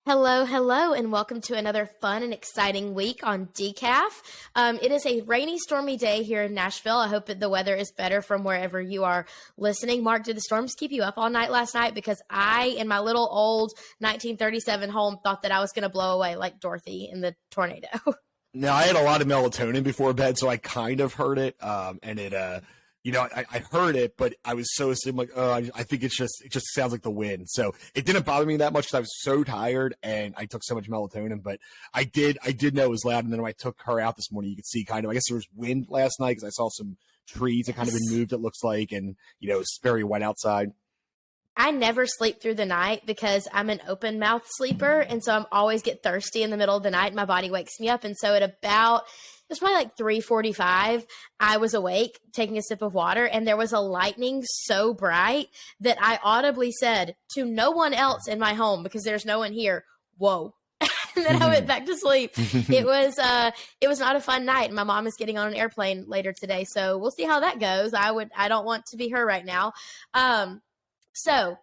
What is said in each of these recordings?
Hello, hello, and welcome to another fun and exciting week on Decaf. It is a rainy, stormy day here in Nashville. I hope that the weather is better from wherever you are listening. Mark, did the storms keep you up all night last night? Because I, in my little old 1937 home, thought that I was going to blow away like Dorothy in the tornado. Now, I had a lot of melatonin before bed, so I kind of heard it, and I heard it, but I was so asleep, like, oh, I think it just sounds like the wind. So it didn't bother me that much because I was so tired and I took so much melatonin. But I did know it was loud. And then when I took her out this morning, you could see kind of, I guess there was wind last night because I saw some trees that kind of been moved, it looks like, and it's very wet outside. I never sleep through the night because I'm an open mouth sleeper. And so I'm always get thirsty in the middle of the night and my body wakes me up. And so it was probably like 3:45. I was awake taking a sip of water and there was a lightning so bright that I audibly said to no one else in my home, because there's no one here, "Whoa." And then I went back to sleep. It was not a fun night. And my mom is getting on an airplane later today. So we'll see how that goes. I don't want to be her right now. So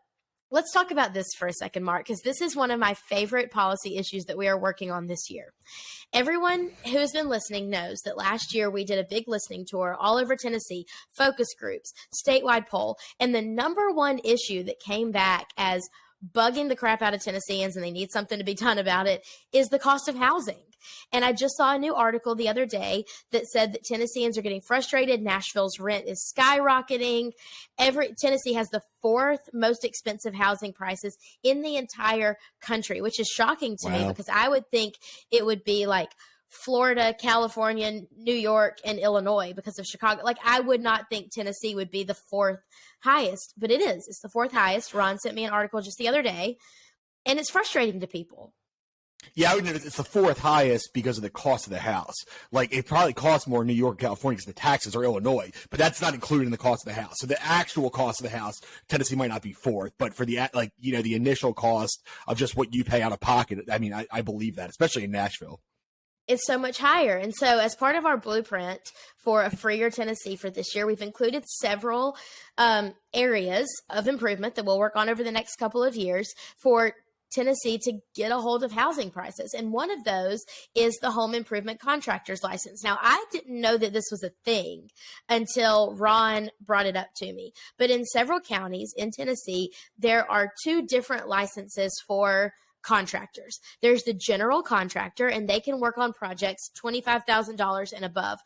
let's talk about this for a second, Mark, because this is one of my favorite policy issues that we are working on this year. Everyone who has been listening knows that last year we did a big listening tour all over Tennessee, focus groups, statewide poll, and the number one issue that came back as bugging the crap out of Tennesseans and they need something to be done about it is the cost of housing. And I just saw a new article the other day that said that Tennesseans are getting frustrated. Nashville's rent is skyrocketing. Tennessee has the fourth most expensive housing prices in the entire country, which is shocking to me because I would think it would be like Florida, California, New York, and Illinois because of Chicago. Like, I would not think Tennessee would be the fourth highest, but it is. It's the fourth highest. Ron sent me an article just the other day, and it's frustrating to people. Yeah, I would know it's the fourth highest because of the cost of the house. Like, it probably costs more in New York, California because the taxes are Illinois, but that's not included in the cost of the house. So the actual cost of the house, Tennessee might not be fourth, but for the the initial cost of just what you pay out of pocket, I mean, I believe that, especially in Nashville. It's so much higher. And so as part of our blueprint for a freer Tennessee for this year, we've included several areas of improvement that we'll work on over the next couple of years for Tennessee to get a hold of housing prices. And one of those is the home improvement contractor's license. Now, I didn't know that this was a thing until Ron brought it up to me. But in several counties in Tennessee, there are two different licenses for contractors. There's the general contractor, and they can work on projects $25,000 and above,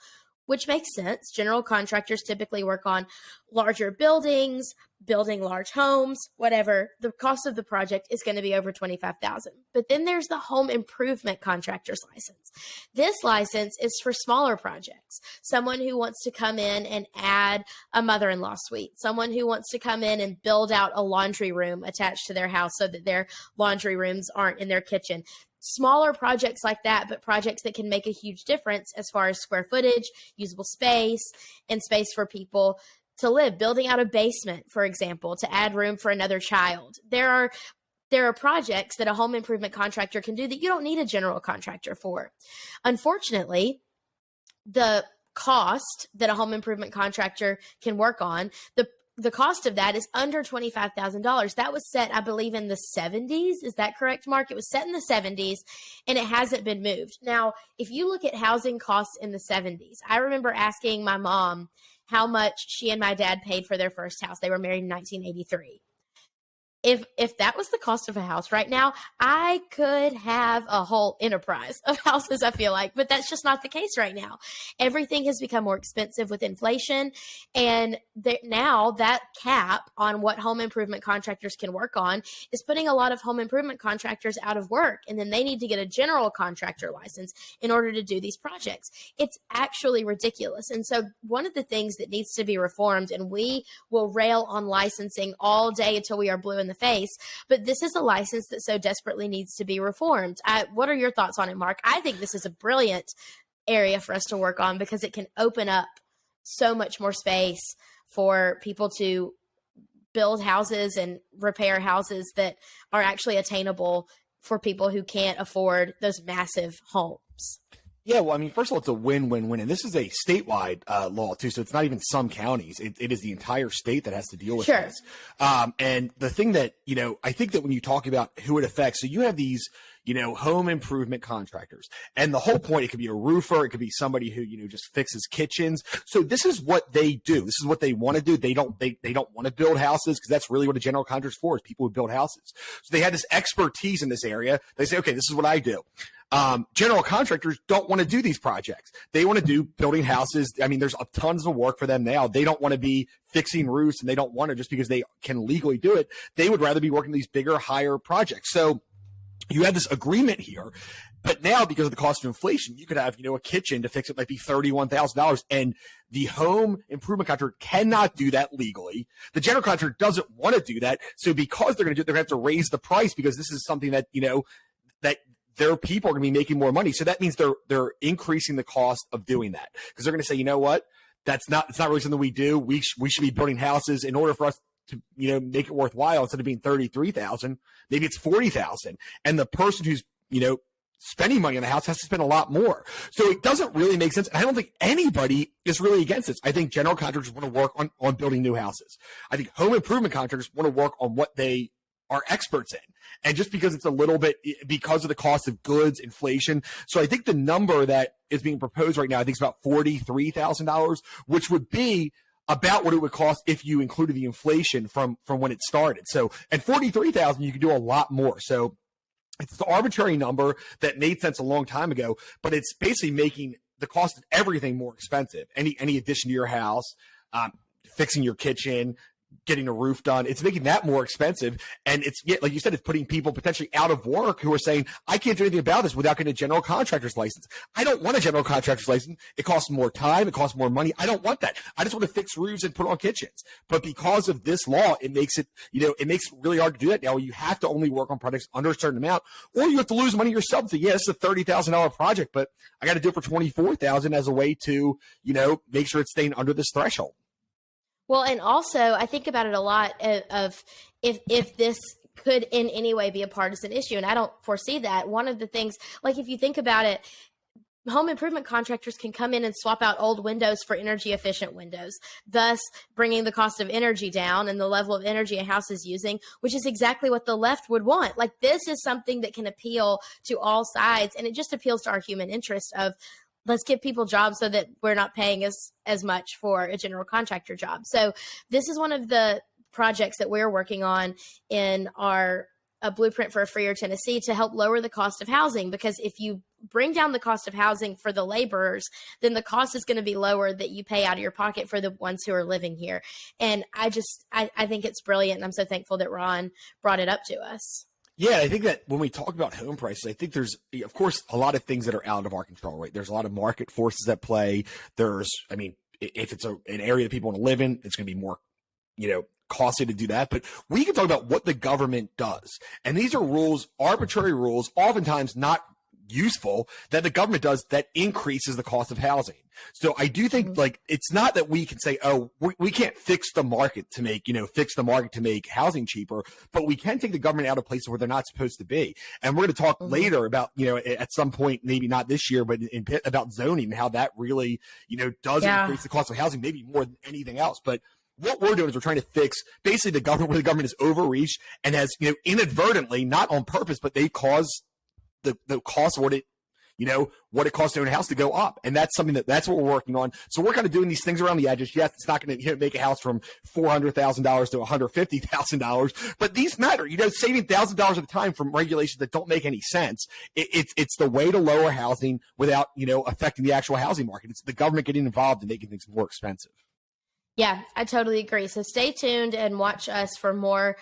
which makes sense. General contractors typically work on larger buildings, building large homes, whatever. The cost of the project is going to be over $25,000. But then there's the home improvement contractor's license. This license is for smaller projects. Someone who wants to come in and add a mother-in-law suite. Someone who wants to come in and build out a laundry room attached to their house so that their laundry rooms aren't in their kitchen. Smaller projects like that, but projects that can make a huge difference as far as square footage, usable space, and space for people to live. Building out a basement, for example, to add room for another child. There are projects that a home improvement contractor can do that you don't need a general contractor for. Unfortunately, the cost that a home improvement contractor can work on, the cost of that is under $25,000. That was set, I believe, in the 70s. Is that correct, Mark? It was set in the 70s, and it hasn't been moved. Now, if you look at housing costs in the 70s, I remember asking my mom how much she and my dad paid for their first house. They were married in 1983. If that was the cost of a house right now, I could have a whole enterprise of houses, I feel like, but that's just not the case right now. Everything has become more expensive with inflation, and now that cap on what home improvement contractors can work on is putting a lot of home improvement contractors out of work, and then they need to get a general contractor license in order to do these projects. It's actually ridiculous. And so one of the things that needs to be reformed, and we will rail on licensing all day until we are blue in the face, but this is a license that so desperately needs to be reformed. What are your thoughts on it, Mark? I think this is a brilliant area for us to work on because it can open up so much more space for people to build houses and repair houses that are actually attainable for people who can't afford those massive homes. Yeah, well, I mean, first of all, it's a win-win-win, and this is a statewide law too, so it's not even some counties; it is the entire state that has to deal with Sure. this. And the thing that I think that when you talk about who it affects, so you have these home improvement contractors, and the whole point, it could be a roofer, it could be somebody who just fixes kitchens. So this is what they do. This is what they want to do. They don't want to build houses, because that's really what a general contractor is for, is people who build houses. So they had this expertise in this area. They say, okay, this is what I do. General contractors don't want to do these projects. They want to do building houses. I mean, there's tons of work for them now. They don't want to be fixing roofs, and they don't want to just because they can legally do it. They would rather be working these bigger, higher projects. So you have this agreement here, but now because of the cost of inflation, you could have, a kitchen to fix it might be $31,000, and the home improvement contractor cannot do that legally. The general contractor doesn't want to do that. So because they're going to have to raise the price, because this is something that, that their people are going to be making more money. So that means they're increasing the cost of doing that, because they're going to say, you know what, it's not really something we do. We should be building houses in order for us to make it worthwhile. Instead of being 33,000, maybe it's 40,000, and the person who's spending money on the house has to spend a lot more. So it doesn't really make sense. I don't think anybody is really against this. I think general contractors want to work on building new houses. I think home improvement contractors want to work on what they are experts in. And just because it's a little bit, because of the cost of goods, inflation. So I think the number that is being proposed right now, I think it's about $43,000, which would be about what it would cost if you included the inflation from when it started. So at $43,000, you could do a lot more. So it's the arbitrary number that made sense a long time ago, but it's basically making the cost of everything more expensive. Any addition to your house, fixing your kitchen, getting a roof done, it's making that more expensive. And it's, like you said, it's putting people potentially out of work who are saying, I can't do anything about this without getting a general contractor's license. I don't want a general contractor's license. It costs more time. It costs more money. I don't want that. I just want to fix roofs and put on kitchens. But because of this law, it makes it, it makes it really hard to do that now. You have to only work on projects under a certain amount, or you have to lose money yourself and say, yeah, this is a $30,000 project, but I got to do it for $24,000 as a way to, make sure it's staying under this threshold. Well, and also I think about it a lot of if this could in any way be a partisan issue, and I don't foresee that. One of the things, like if you think about it, home improvement contractors can come in and swap out old windows for energy efficient windows, thus bringing the cost of energy down and the level of energy a house is using, which is exactly what the left would want. Like, this is something that can appeal to all sides, and it just appeals to our human interest of, let's give people jobs so that we're not paying as much for a general contractor job. So this is one of the projects that we're working on in our blueprint for a freer Tennessee to help lower the cost of housing, because if you bring down the cost of housing for the laborers, then the cost is going to be lower that you pay out of your pocket for the ones who are living here. And I think it's brilliant. And I'm so thankful that Ron brought it up to us. Yeah, I think that when we talk about home prices, I think there's, of course, a lot of things that are out of our control, right? There's a lot of market forces at play. If it's an area that people want to live in, it's going to be more, costly to do that. But we can talk about what the government does. And these are rules, arbitrary rules, oftentimes not useful, that the government does that increases the cost of housing. So I do think, like, it's not that we can say, oh, we can't fix the market to make, housing cheaper, but we can take the government out of places where they're not supposed to be. And we're going to talk later about, at some point, maybe not this year, but about zoning and how that really, does increase the cost of housing, maybe more than anything else. But what we're doing is we're trying to fix basically the government, where the government has overreached and has, inadvertently, not on purpose, but they caused the cost of what it costs to own a house to go up. And that's something that's what we're working on. So we're kind of doing these things around the edges. Yes, it's not going to make a house from $400,000 to $150,000, but these matter. Saving $1,000 at a time from regulations that don't make any sense. It's the way to lower housing without, affecting the actual housing market. It's the government getting involved and making things more expensive. Yeah, I totally agree. So stay tuned and watch us for more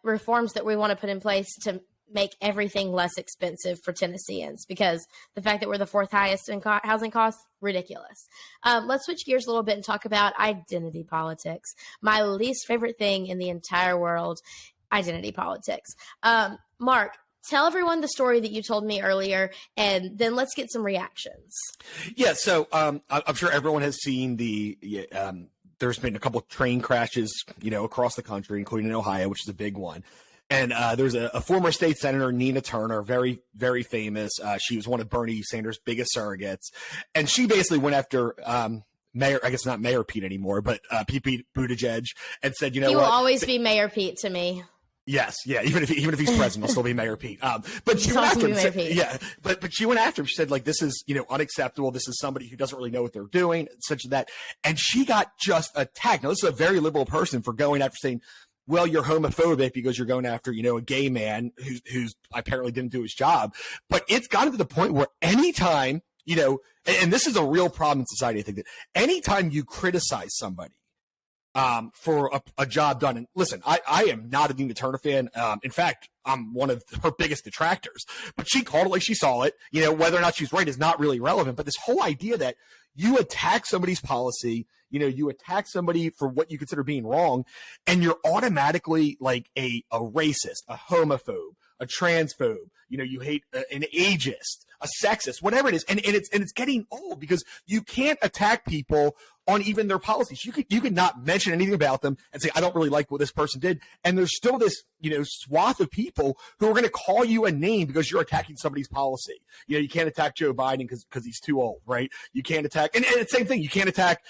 reforms that we want to put in place to make everything less expensive for Tennesseans, because the fact that we're the fourth highest in housing costs, ridiculous. Let's switch gears a little bit and talk about identity politics. My least favorite thing in the entire world, identity politics. Mark, tell everyone the story that you told me earlier, and then let's get some reactions. Yeah, so I'm sure everyone has seen there's been a couple of train crashes, across the country, including in Ohio, which is a big one. And there's a former state senator, Nina Turner, very, very famous. She was one of Bernie Sanders' biggest surrogates. And she basically went after Mayor, I guess not Mayor Pete anymore, but Pete Buttigieg, and said, you know he what? will always be Mayor Pete to me. Yes, yeah. Even if he's president, he'll still be Mayor Pete. But she went after him. Yeah, but she went after him. She said, like, this is, unacceptable. This is somebody who doesn't really know what they're doing, such as that. And she got just attacked. Now, this is a very liberal person for going after saying, well, you're homophobic because you're going after, a gay man who's apparently didn't do his job. But it's gotten to the point where anytime, and this is a real problem in society, I think, that anytime you criticize somebody for a job done, and listen, I am not a Nina Turner fan. In fact, I'm one of her biggest detractors. But she called it like she saw it. Whether or not she's right is not really relevant. But this whole idea that you attack somebody's policy, you attack somebody for what you consider being wrong, and you're automatically like a racist, a homophobe, a transphobe. You hate an ageist, a sexist, whatever it is, and it's getting old because you can't attack people on even their policies. You could not mention anything about them and say, I don't really like what this person did, and there's still this swath of people who are going to call you a name because you're attacking somebody's policy. You can't attack Joe Biden because he's too old, right? You can't attack, and it's the same thing. You can't attack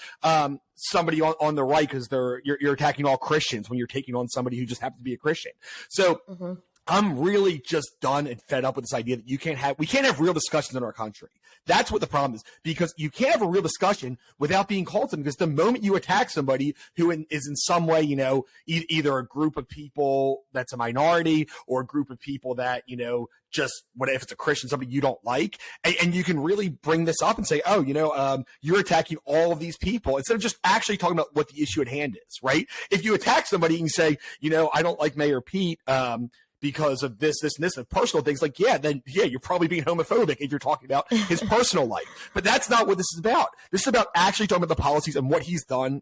somebody on the right because you're attacking all Christians when you're taking on somebody who just happens to be a Christian. So. Mm-hmm. I'm really just done and fed up with this idea that we can't have real discussions in our country. That's what the problem is, because you can't have a real discussion without being called something. Because the moment you attack somebody who is in some way, either a group of people that's a minority or a group of people that, just what if it's a Christian, somebody you don't like, and you can really bring this up and say, oh, you're attacking all of these people instead of just actually talking about what the issue at hand is, right? If you attack somebody and you say, I don't like Mayor Pete, because of this, and this, and personal things, like, you're probably being homophobic if you're talking about his personal life. But that's not what this is about. This is about actually talking about the policies and what he's done,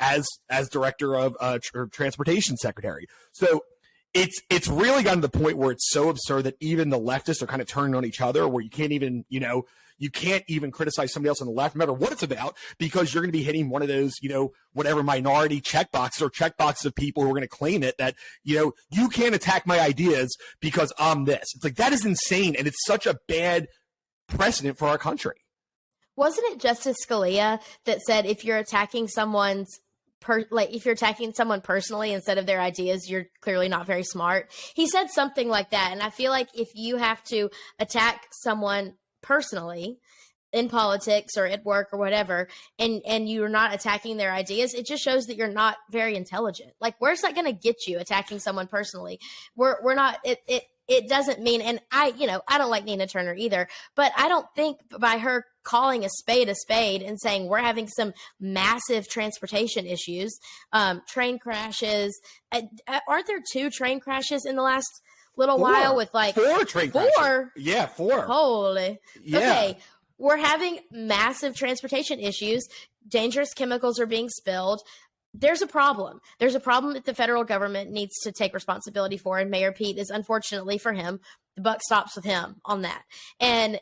as director of transportation secretary. So it's really gotten to the point where it's so absurd that even the leftists are kind of turning on each other, where you can't even, you can't even criticize somebody else on the left, no matter what it's about, because you're going to be hitting one of those, whatever minority checkboxes or checkboxes of people who are going to claim it that, you can't attack my ideas because I'm this. It's like, that is insane. And it's such a bad precedent for our country. Wasn't it Justice Scalia that said if you're attacking someone's if you're attacking someone personally instead of their ideas, you're clearly not very smart? He said something like that. And I feel like if you have to attack someone personally in politics or at work or whatever, and you're not attacking their ideas, it just shows that you're not very intelligent. Like, where's that going to get you, attacking someone personally? We're not, it doesn't mean, and I don't like Nina Turner either, but I don't think by her calling a spade and saying we're having some massive transportation issues, train crashes, aren't there 2 train crashes in the last little while with like 4 train crashes? 4? Yeah, 4. Holy. Yeah. Okay. We're having massive transportation issues. Dangerous chemicals are being spilled. There's a problem. There's a problem that the federal government needs to take responsibility for. And Mayor Pete is, unfortunately for him, the buck stops with him on that. And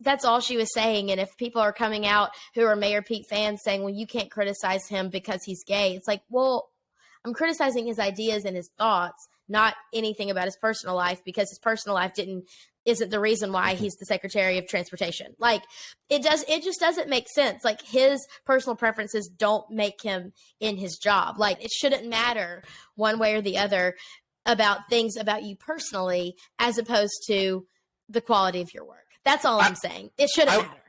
that's all she was saying. And if people are coming out who are Mayor Pete fans saying, well, you can't criticize him because he's gay, it's like, well, I'm criticizing his ideas and his thoughts, not anything about his personal life, because his personal life isn't the reason why he's the Secretary of Transportation. Like, it just doesn't make sense. Like, his personal preferences don't make him in his job. Like, it shouldn't matter one way or the other about things about you personally, as opposed to the quality of your work. That's all I'm saying. It shouldn't matter.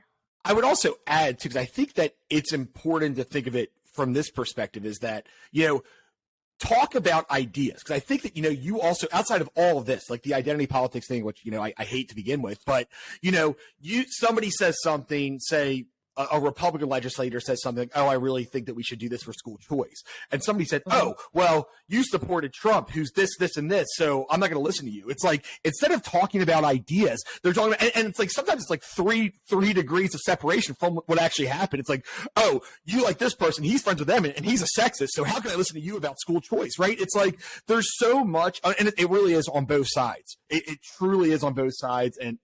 I would also add, too, because I think that it's important to think of it from this perspective, is that, talk about ideas. Because I think that, you also, outside of all of this, like the identity politics thing, which, I hate to begin with, but, somebody says something, say, a Republican legislator says something, oh, I really think that we should do this for school choice. And somebody said, oh, well, you supported Trump, who's this, this, and this, so I'm not going to listen to you. It's like, instead of talking about ideas, they're talking about, and it's like, sometimes it's like three degrees of separation from what actually happened. It's like, oh, you like this person, he's friends with them, and he's a sexist, so how can I listen to you about school choice, right? It's like, there's so much, and it really is on both sides. It truly is on both sides, and,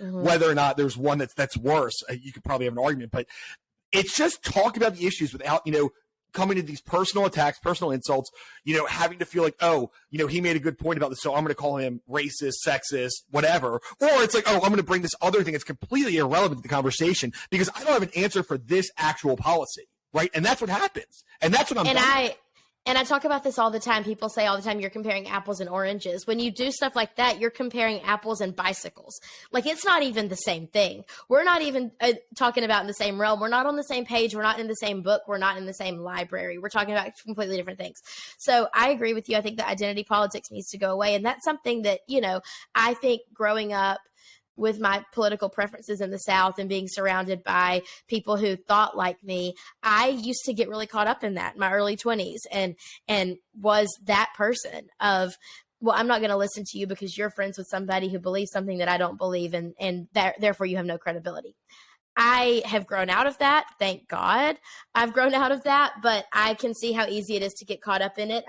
whether or not there's one that's worse, you could probably have an argument, but it's just talk about the issues without, coming to these personal attacks, personal insults, having to feel like, oh, he made a good point about this, so I'm going to call him racist, sexist, whatever. Or it's like, oh, I'm going to bring this other thing that's completely irrelevant to the conversation because I don't have an answer for this actual policy, right? And that's what happens. And that's what I'm And I talk about this all the time. People say all the time, you're comparing apples and oranges. When you do stuff like that, you're comparing apples and bicycles. Like, it's not even the same thing. We're not even talking about in the same realm. We're not on the same page. We're not in the same book. We're not in the same library. We're talking about completely different things. So I agree with you. I think that identity politics needs to go away. And that's something that, I think growing up with my political preferences in the South and being surrounded by people who thought like me, I used to get really caught up in that in my early 20s and was that person of, well, I'm not going to listen to you because you're friends with somebody who believes something that I don't believe, and therefore you have no credibility. I have grown out of that. Thank God I've grown out of that, but I can see how easy it is to get caught up in it.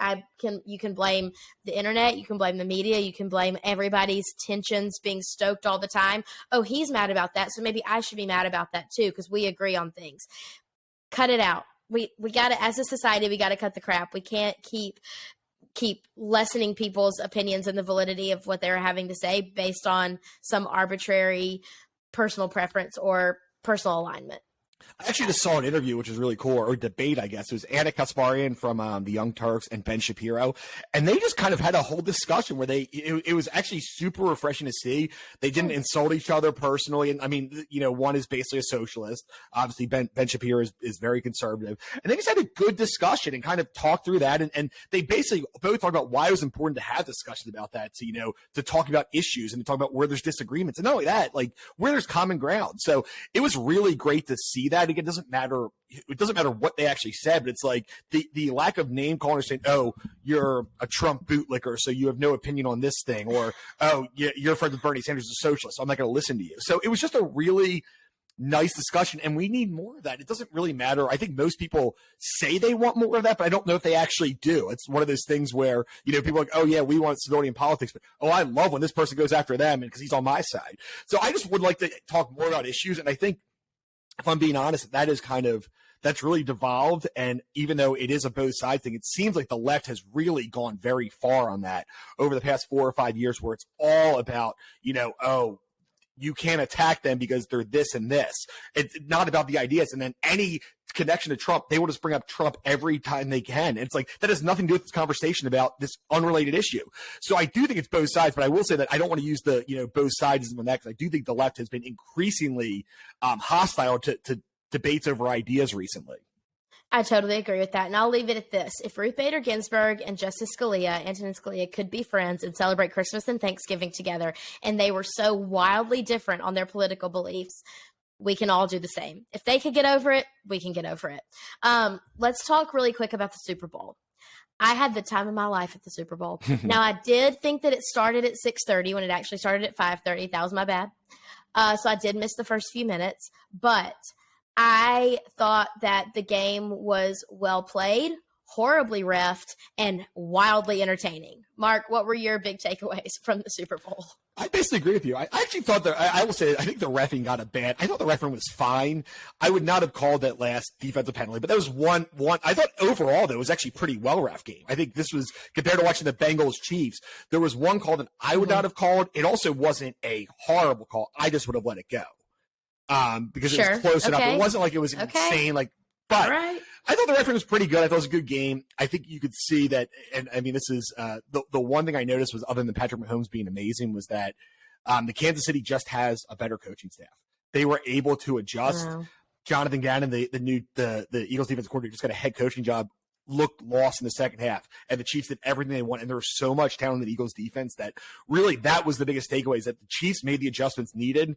You can blame the internet. You can blame the media. You can blame everybody's tensions being stoked all the time. Oh, he's mad about that, so maybe I should be mad about that too because we agree on things. Cut it out. We got to, as a society, we got to cut the crap. We can't keep lessening people's opinions and the validity of what they're having to say based on some arbitrary personal preference or personal alignment. I actually just saw an interview, which is really cool, or debate, I guess. It was Anna Kasparian from the Young Turks and Ben Shapiro. And they just kind of had a whole discussion where it was actually super refreshing to see. They didn't insult each other personally. And I mean, one is basically a socialist. Obviously, Ben Shapiro is very conservative. And they just had a good discussion and kind of talked through that. And they basically both talked about why it was important to have discussions about that, to talk about issues and to talk about where there's disagreements. And not only that, like where there's common ground. So it was really great to see that. Again, it doesn't matter what they actually said, but it's like the lack of name calling or saying, oh, you're a Trump bootlicker, so you have no opinion on this thing, or oh, you're friends with Bernie Sanders, a socialist, so I'm not going to listen to you. So it was just a really nice discussion, and we need more of that. It doesn't really matter. I think most people say they want more of that, but I don't know if they actually do. It's one of those things where, people are like, oh yeah, we want civility in politics, but oh, I love when this person goes after them because he's on my side. So I just would like to talk more about issues, and I think, if I'm being honest, that's really devolved. And even though it is a both sides thing, it seems like the left has really gone very far on that over the past 4 or 5 years, where it's all about, oh, you can't attack them because they're this and this. It's not about the ideas. And then any connection to Trump, they will just bring up Trump every time they can. And it's like, that has nothing to do with this conversation about this unrelated issue. So I do think it's both sides, but I will say that I don't want to use the, both sides on that, because I do think the left has been increasingly hostile to debates over ideas recently. I totally agree with that. And I'll leave it at this. If Ruth Bader Ginsburg and Justice Scalia, Antonin Scalia, could be friends and celebrate Christmas and Thanksgiving together, and they were so wildly different on their political beliefs, we can all do the same. If they could get over it, we can get over it. Let's talk really quick about the Super Bowl. I had the time of my life at the Super Bowl. Now, I did think that it started at 6:30 when it actually started at 5:30. That was my bad. So I did miss the first few minutes, but I thought that the game was well played, horribly reffed, and wildly entertaining. Mark, what were your big takeaways from the Super Bowl? I basically agree with you. I actually thought that, I will say, I think the reffing got a bad. I thought the reffing was fine. I would not have called that last defensive penalty, but that was one. I thought overall, that was actually pretty well ref game. I think this was, compared to watching the Bengals Chiefs, there was one call that I would not have called. It also wasn't a horrible call. I just would have let it go. Because it was close enough. It wasn't like it was insane. But right. I thought the referee was pretty good. I thought it was a good game. I think you could see that. And I mean, this is the one thing I noticed was, other than Patrick Mahomes being amazing, was that the Kansas City just has a better coaching staff. They were able to adjust. Wow. Jonathan Gannon, the Eagles defensive coordinator, just got a head coaching job, looked lost in the second half, and the Chiefs did everything they want. And there was so much talent in the Eagles defense that really that was the biggest takeaway, is that the Chiefs made the adjustments needed.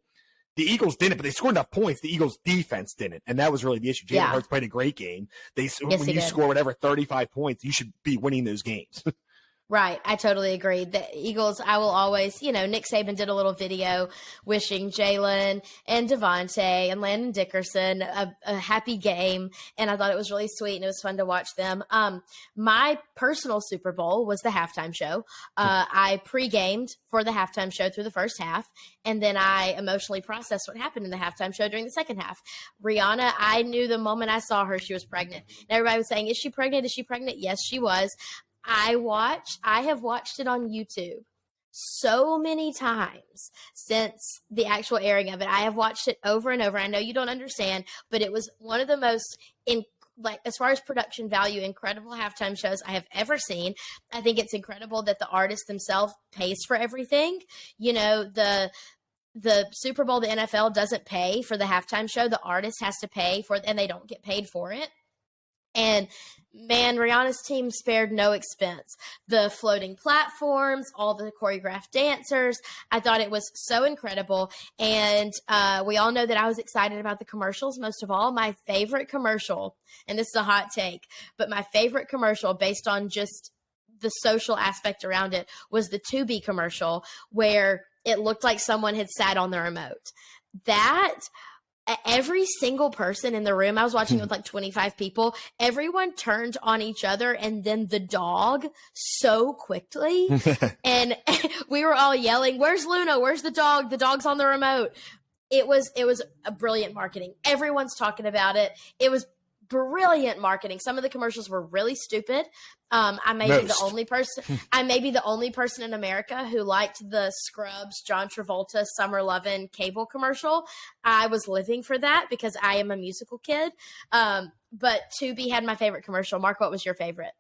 The Eagles didn't, but they scored enough points. The Eagles defense didn't, and that was really the issue. Jalen Hurts played a great game. When you score 35 points, you should be winning those games. Right. I totally agree. The Eagles, I will always, Nick Saban did a little video wishing Jalen and Devontae and Landon Dickerson a happy game. And I thought it was really sweet and it was fun to watch them. My personal Super Bowl was the halftime show. I pre-gamed for the halftime show through the first half. And then I emotionally processed what happened in the halftime show during the second half. Rihanna, I knew the moment I saw her, she was pregnant. And everybody was saying, is she pregnant? Is she pregnant? Yes, she was. I have watched it on YouTube so many times since the actual airing of it. I have watched it over and over. I know you don't understand, but it was one of the most as far as production value, incredible halftime shows I have ever seen. I think it's incredible that the artist themselves pays for everything. The Super Bowl, the NFL doesn't pay for the halftime show. The artist has to pay for it, and they don't get paid for it. And man, Rihanna's team spared no expense. The floating platforms, all the choreographed dancers, I thought it was so incredible. And we all know that I was excited about the commercials. Most of all, my favorite commercial, and this is a hot take, but my favorite commercial based on just the social aspect around it was the Tubi commercial where it looked like someone had sat on the remote. Every single person in the room, I was watching it with like 25 people, everyone turned on each other and then the dog so quickly. And we were all yelling, where's Luna? Where's the dog? The dog's on the remote. It was a brilliant marketing. Everyone's talking about it. It was brilliant marketing. Some of the commercials were really stupid. I may be the only person. I may be the only person in America who liked the Scrubs, John Travolta, Summer Lovin' cable commercial. I was living for that because I am a musical kid. But Tubi had my favorite commercial. Mark, what was your favorite?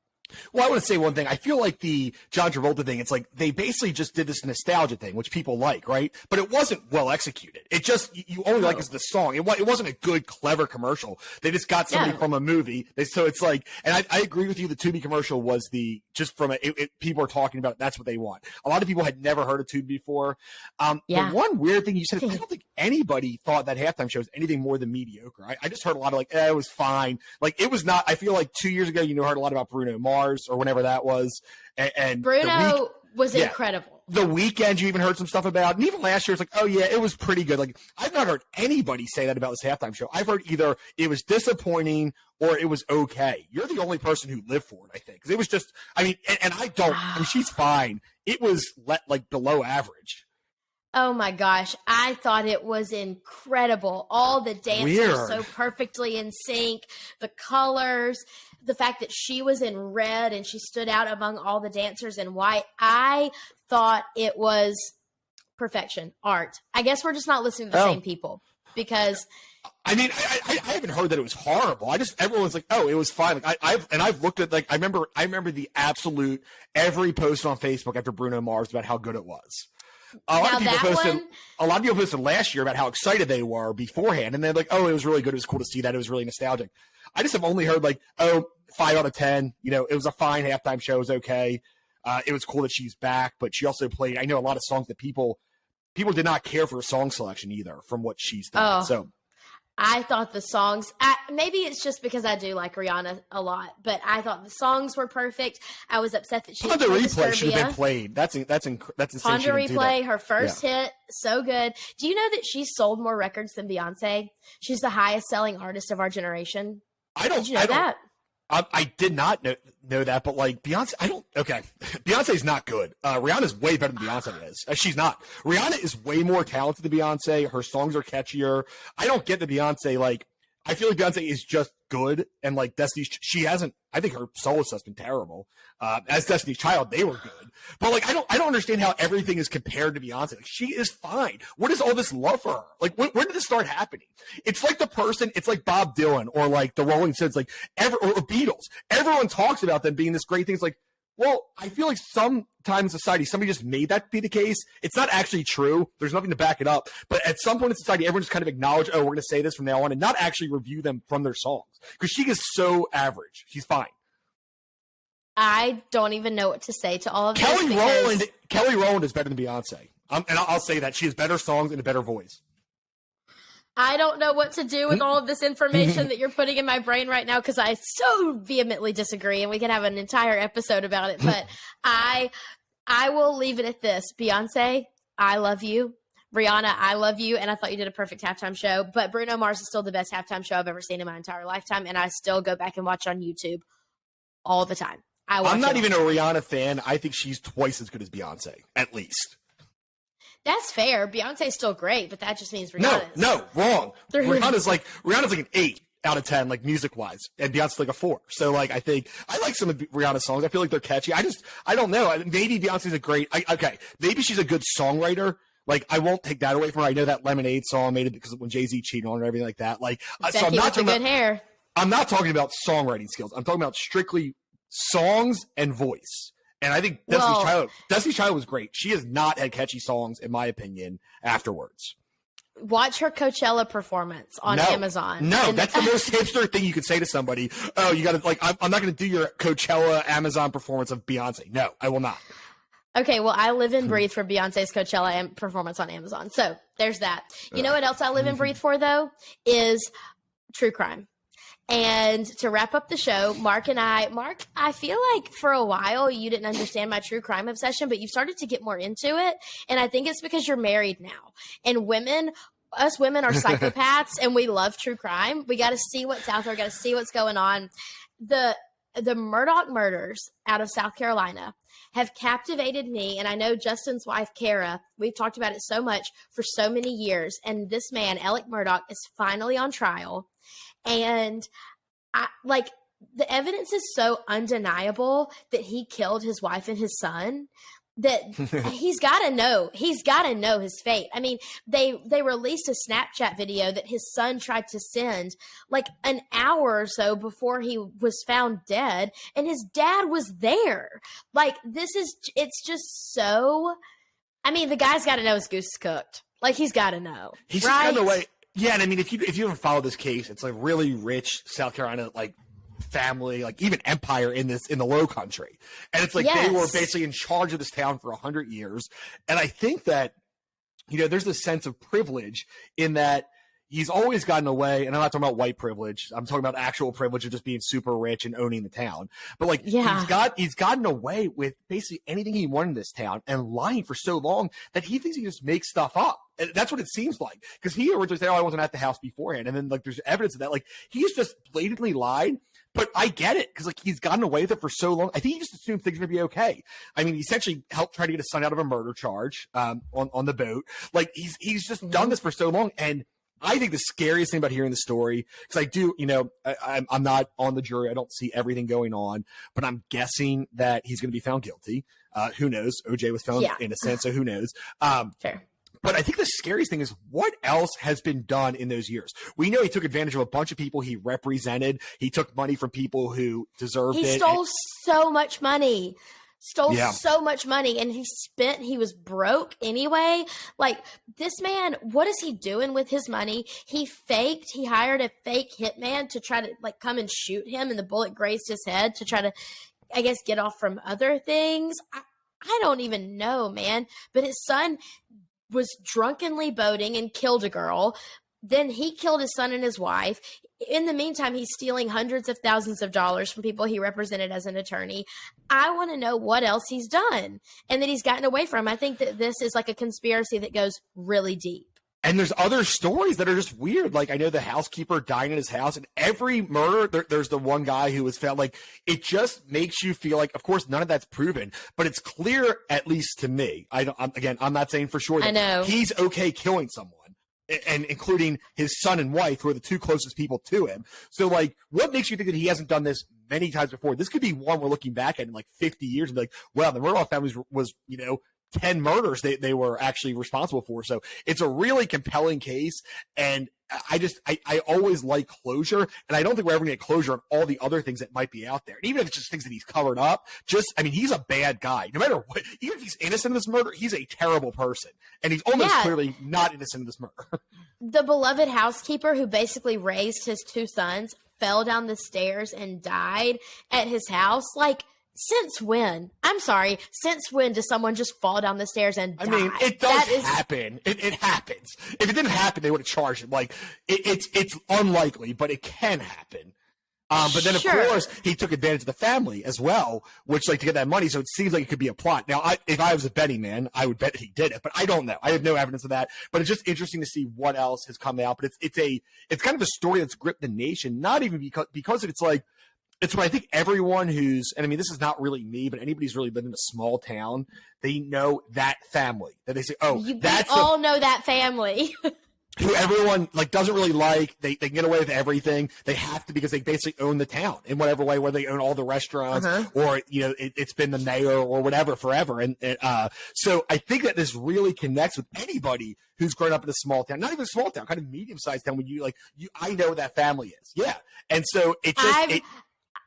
Well, I want to say one thing. I feel like the John Travolta thing, it's like they basically just did this nostalgia thing, which people like, right? But it wasn't well executed. It just, you only like is the song. It wasn't a good, clever commercial. They just got something from a movie. So it's like, and I agree with you, the Tubi commercial was just from people are talking about it, that's what they want. A lot of people had never heard of Tubi before. The one weird thing you said, I don't think anybody thought that halftime show was anything more than mediocre. I just heard a lot of it was fine. Like, it was not, I feel like 2 years ago, heard a lot about Bruno Mars or whenever that was. And Bruno was incredible. The Weekend, you even heard some stuff about. And even last year, it's like, oh, yeah, it was pretty good. Like, I've not heard anybody say that about this halftime show. I've heard either it was disappointing or it was okay. You're the only person who lived for it, I think. Because it was just, and I don't, she's fine. It was like below average. Oh my gosh, I thought it was incredible. All the dancers so perfectly in sync, the colors, the fact that she was in red and she stood out among all the dancers in white. I thought it was perfection, art. I guess we're just not listening to the same people because I haven't heard that it was horrible. Everyone's like, oh, it was fine. Like I've looked at, like, I remember the absolute every post on Facebook after Bruno Mars about how good it was. A lot of people posted last year about how excited they were beforehand, and they're like, "Oh, it was really good. It was cool to see that. It was really nostalgic." I just have only heard 5 out of 10. It was a fine halftime show. It was okay. It was cool that she's back, but she also played. I know a lot of songs that people did not care for her song selection either from what she's done. So I thought the songs, maybe it's just because I do like Rihanna a lot, but I thought the songs were perfect. I was upset that she Honda Replay should have been played. That's insane. Honda Replay, her first hit, so good. Do you know that she sold more records than Beyonce? She's the highest selling artist of our generation. Did you know that? I did not know that, but Beyonce, Beyonce's not good. Rihanna's way better than Beyonce is. She's not. Rihanna is way more talented than Beyonce. Her songs are catchier. I don't get the Beyonce, I feel like Beyonce is just good, and Destiny's, I think her solo stuff's been terrible. As Destiny's Child, they were good. But I don't understand how everything is compared to Beyonce. She is fine. What is all this love for her? When did this start happening? It's like it's like Bob Dylan or the Rolling Stones, or Beatles. Everyone talks about them being this great thing. It's like, well, I feel like sometimes in society, somebody just made that be the case. It's not actually true. There's nothing to back it up. But at some point in society, everyone just kind of acknowledge, oh, we're going to say this from now on, and not actually review them from their songs. Because she is so average. She's fine. I don't even know what to say to all of this. Kelly Rowland is better than Beyonce. And I'll say that. She has better songs and a better voice. I don't know what to do with all of this information that you're putting in my brain right now because I so vehemently disagree, and we could have an entire episode about it. But I will leave it at this. Beyonce, I love you. Rihanna, I love you, and I thought you did a perfect halftime show. But Bruno Mars is still the best halftime show I've ever seen in my entire lifetime, and I still go back and watch on YouTube all the time. I'm not even a Rihanna fan. I think she's twice as good as Beyonce, at least. That's fair. Beyonce's still great, but that just means Rihanna. No, wrong. Rihanna's like an 8 out of 10, like music wise, and Beyonce's like a 4. So like, I think I like some of Rihanna's songs. I feel like they're catchy. I don't know. Maybe Beyonce's a great. Okay, maybe she's a good songwriter. Like, I won't take that away from her. I know that Lemonade song made it because when Jay-Z cheated on her and everything like that. Like, so I'm not talking about hair. I'm not talking about songwriting skills. I'm talking about strictly songs and voice. And I think Destiny's Child was great. She has not had catchy songs, in my opinion, afterwards. Watch her Coachella performance on Amazon. No, that's the most hipster thing you could say to somebody. Oh, you got to, like, I'm not going to do your Coachella Amazon performance of Beyonce. No, I will not. Okay, well, I live and breathe for Beyonce's Coachella performance on Amazon. So there's that. You know what else I live and breathe for, though, is true crime. And to wrap up the show, Mark, I feel like for a while you didn't understand my true crime obsession, but you've started to get more into it. And I think it's because you're married now. And us women are psychopaths and we love true crime. We got to see what's out there. Got to see what's going on. The Murdaugh murders out of South Carolina have captivated me. And I know Justin's wife, Kara, we've talked about it so much for so many years. And this man, Alec Murdaugh, is finally on trial. And the evidence is so undeniable that he killed his wife and his son that he's got to know his fate. I mean, they released a Snapchat video that his son tried to send like an hour or so before he was found dead, and his dad was there. Like, it's just so, I mean, the guy's got to know his goose is cooked. Like, he's got to know. He's right? just kind of like, yeah, and I mean, if you ever follow this case, it's like really rich South Carolina, like, family, like even empire in the Low Country, and it's like They were basically in charge of this town for 100 years. And I think that, you know, there's this sense of privilege in that he's always gotten away, and I'm not talking about white privilege, I'm talking about actual privilege of just being super rich and owning the town, but like he's gotten away with basically anything he wanted in this town and lying for so long that he thinks he just makes stuff up. And that's what it seems like, because he originally said, oh, I wasn't at the house beforehand, and then like there's evidence of that. Like, he's just blatantly lied. But I get it, because like he's gotten away with it for so long. I think he just assumed things are gonna be okay. I mean, he essentially helped try to get his son out of a murder charge on the boat. Like, he's just done this for so long. And I think the scariest thing about hearing the story, because I do, you know, I'm not on the jury, I don't see everything going on, but I'm guessing that he's gonna be found guilty. Who knows? OJ was found innocent, so who knows? Fair. But I think the scariest thing is what else has been done in those years. We know he took advantage of a bunch of people he represented. He took money from people who deserved it. He stole so much money. So much money, and he was broke anyway. Like, this man, what is he doing with his money? He hired a fake hitman to try to like come and shoot him, and the bullet grazed his head to try to, I guess, get off from other things. I don't even know, man. But his son was drunkenly boating and killed a girl. Then he killed his son and his wife. In the meantime, he's stealing hundreds of thousands of dollars from people he represented as an attorney. I want to know what else he's done and that he's gotten away from. I think that this is like a conspiracy that goes really deep. And there's other stories that are just weird. Like, I know the housekeeper died in his house, and every murder, there's the one guy who was found. Like, it just makes you feel like, of course, none of that's proven, but it's clear, at least to me. I'm not saying for sure that I know he's okay killing someone, and including his son and wife, who are the two closest people to him. So, like, what makes you think that he hasn't done this many times before? This could be one we're looking back at in like 50 years and be like, well, the Murdaugh family was, you know, 10 murders they were actually responsible for. So it's a really compelling case. And I always like closure. And I don't think we're ever going to get closure on all the other things that might be out there. And even if it's just things that he's covered up, he's a bad guy. No matter what, even if he's innocent of this murder, he's a terrible person. And he's almost clearly not innocent of this murder. The beloved housekeeper who basically raised his two sons fell down the stairs and died at his house. Like, Since when? I'm sorry. Since when does someone just fall down the stairs and die? I mean, it does happen. It happens. If it didn't happen, they would have charged him. Like, it's unlikely, but it can happen. But then, of course, he took advantage of the family as well, which, like, to get that money. So it seems like it could be a plot. Now, if I was a betting man, I would bet he did it, but I don't know. I have no evidence of that. But it's just interesting to see what else has come out. But it's kind of a story that's gripped the nation, not even because it's like, it's what I think everyone and I mean, this is not really me, but anybody who's really lived in a small town, they know that family. That they say, oh, we all know that family. Who everyone like doesn't really like. They can get away with everything. They have to because they basically own the town in whatever way, whether they own all the restaurants or, you know, it's been the mayor or whatever forever. And so I think that this really connects with anybody who's grown up in a small town, not even a small town, kind of medium-sized town. When I know that family is. Yeah. And so it just,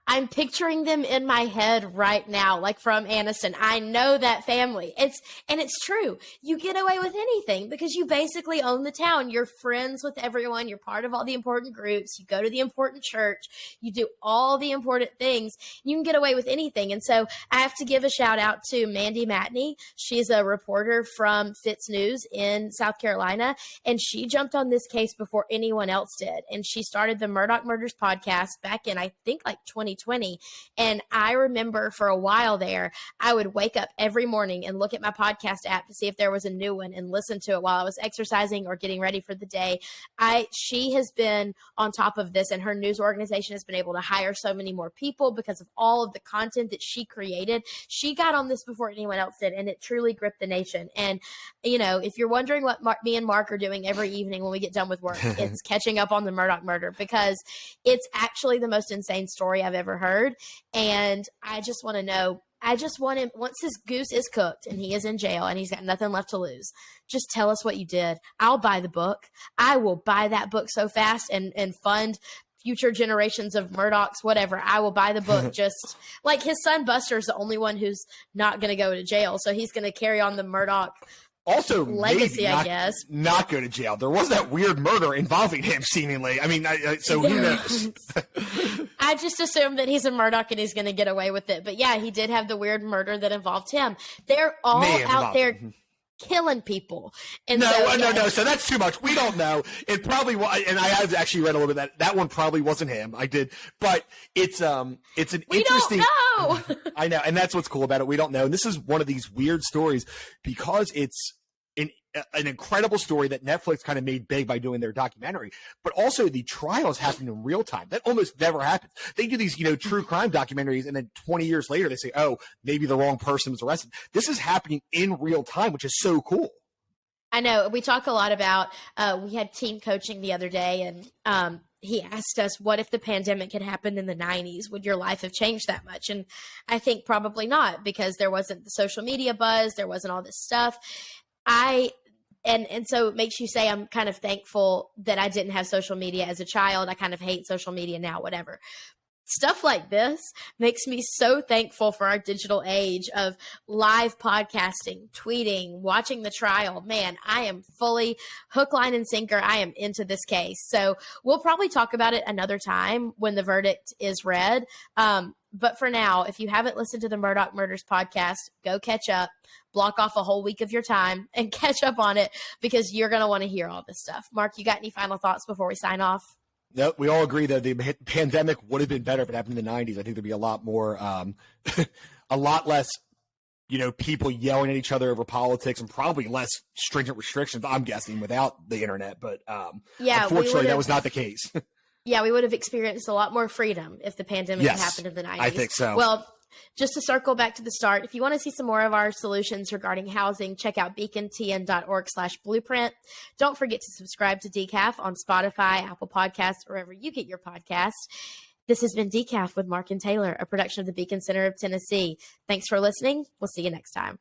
I'm picturing them in my head right now, like from Aniston. I know that family. It's true. You get away with anything because you basically own the town. You're friends with everyone. You're part of all the important groups. You go to the important church. You do all the important things. You can get away with anything. And so I have to give a shout out to Mandy Matney. She's a reporter from Fitz News in South Carolina, and she jumped on this case before anyone else did. And she started the Murdaugh Murders podcast back in, I think, like 2020. And I remember for a while there, I would wake up every morning and look at my podcast app to see if there was a new one and listen to it while I was exercising or getting ready for the day. She has been on top of this, and her news organization has been able to hire so many more people because of all of the content that she created. She got on this before anyone else did, and it truly gripped the nation. And, you know, if you're wondering what me and Mark are doing every evening when we get done with work, it's catching up on the Murdaugh murder because it's actually the most insane story I've ever heard. And I just want to know, I just want him, once his goose is cooked and he is in jail and he's got nothing left to lose, just tell us what you did. I'll buy the book. I will buy that book so fast and fund future generations of Murdaughs, whatever. I will buy the book. Just like his son Buster's the only one who's not going to go to jail. So he's going to carry on the Murdaugh also legacy, I guess. Not go to jail. There was that weird murder involving him, seemingly. I mean, so who knows? I just assume that he's a Murdaugh and he's going to get away with it. But yeah, he did have the weird murder that involved him. They're all out there killing people. And no. So that's too much. We don't know. It probably was, and I have actually read a little bit that one probably wasn't him. I did, but it's an interesting. Don't know. I know, and that's what's cool about it. We don't know, and this is one of these weird stories because it's an incredible story that Netflix kind of made big by doing their documentary, but also the trials happen in real time. That almost never happens. They do these, true crime documentaries, and then 20 years later they say, oh, maybe the wrong person was arrested. This is happening in real time, which is so cool. I know. We talk a lot about, we had team coaching the other day, and he asked us, what if the pandemic had happened in the 90s? Would your life have changed that much? And I think probably not, because there wasn't the social media buzz. There wasn't all this stuff. And so it makes you say, I'm kind of thankful that I didn't have social media as a child. I kind of hate social media now, whatever. Stuff like this makes me so thankful for our digital age of live podcasting, tweeting, watching the trial. Man, I am fully hook, line, and sinker. I am into this case. So we'll probably talk about it another time when the verdict is read. But for now, if you haven't listened to the Murdaugh Murders podcast, go catch up, block off a whole week of your time and catch up on it because you're going to want to hear all this stuff. Mark, you got any final thoughts before we sign off? No, we all agree that the pandemic would have been better if it happened in the 90s. I think there'd be a lot more, a lot less, people yelling at each other over politics and probably less stringent restrictions, I'm guessing, without the internet. But unfortunately, that was not the case. Yeah, we would have experienced a lot more freedom if the pandemic had happened in the 90s. I think so. Well, just to circle back to the start, if you want to see some more of our solutions regarding housing, check out beacontn.org/blueprint. Don't forget to subscribe to Decaf on Spotify, Apple Podcasts, wherever you get your podcasts. This has been Decaf with Mark and Taylor, a production of the Beacon Center of Tennessee. Thanks for listening. We'll see you next time.